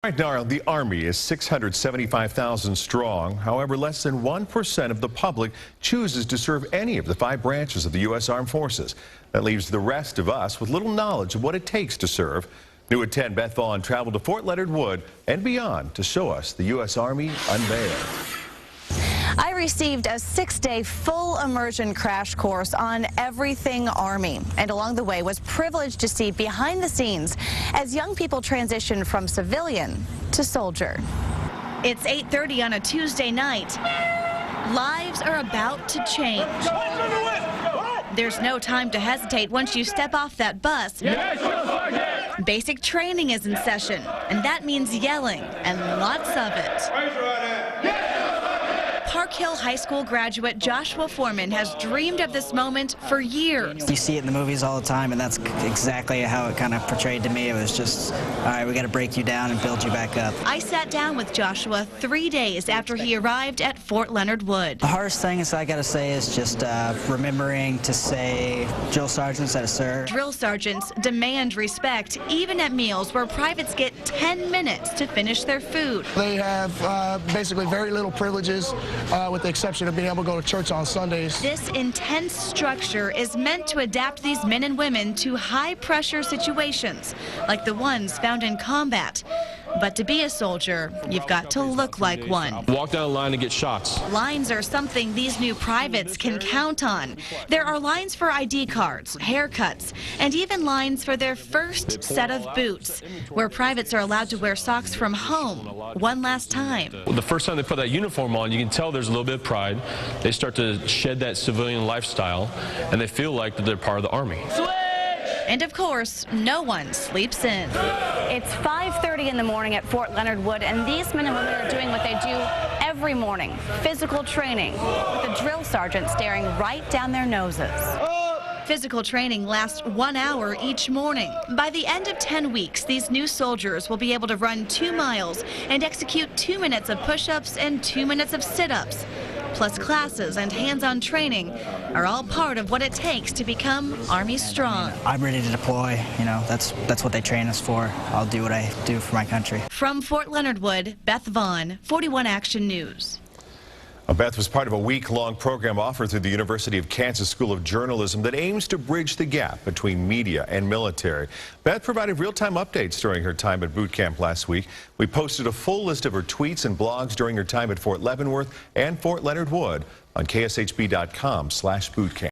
Right now, the Army is 675,000 strong. However, less than 1% of the public chooses to serve any of the 5 branches of the U.S. Armed Forces. That leaves the rest of us with little knowledge of what it takes to serve. New at 10, Beth Vaughn traveled to Fort Leonard Wood and beyond to show us the U.S. Army unveiled. I received a 6-day full immersion crash course on everything Army, and along the way was privileged to see behind the scenes as young people transition from civilian to soldier. It's 8:30 on a Tuesday night. Lives are about to change. There's no time to hesitate once you step off that bus. Basic training is in session, and that means yelling and lots of it. Park Hill High School graduate Joshua Foreman has dreamed of this moment for years. You see it in the movies all the time, and that's exactly how it kind of portrayed to me. It was just, all right, we got to break you down and build you back up. I sat down with Joshua 3 days after he arrived at Fort Leonard Wood. The hardest thing I got to say is just remembering to say drill sergeant instead of sir. Drill sergeants demand respect, even at meals where privates get 10 minutes to finish their food. They have basically very little privileges, with the exception of being able to go to church on Sundays. This intense structure is meant to adapt these men and women to high-pressure situations, like the ones found in combat. But to be a soldier, you've got to look like one. Walk down a line and get shots. Lines are something these new privates can count on. There are lines for ID cards, haircuts, and even lines for their first set of boots, where privates are allowed to wear socks from home one last time. The first time they put that uniform on, you can tell there's a little bit of pride. They start to shed that civilian lifestyle, and they feel like that they're part of the Army. And of course, no one sleeps in. It's 5:30 in the morning at Fort Leonard Wood, and these men and women are doing what they do every morning, physical training, with a drill sergeant staring right down their noses. Physical training lasts 1 hour each morning. By the end of 10 weeks, these new soldiers will be able to run 2 miles and execute 2 minutes of push-ups and 2 minutes of sit-ups. Plus classes and hands-on training are all part of what it takes to become Army strong. I'm ready to deploy. You know, that's what they train us for. I'll do what I do for my country. From Fort Leonard Wood, Beth Vaughn, 41 Action News. Beth was part of a week-long program offered through the University of Kansas School of Journalism that aims to bridge the gap between media and military. Beth provided real-time updates during her time at boot camp last week. We posted a full list of her tweets and blogs during her time at Fort Leavenworth and Fort Leonard Wood on kshb.com/bootcamp.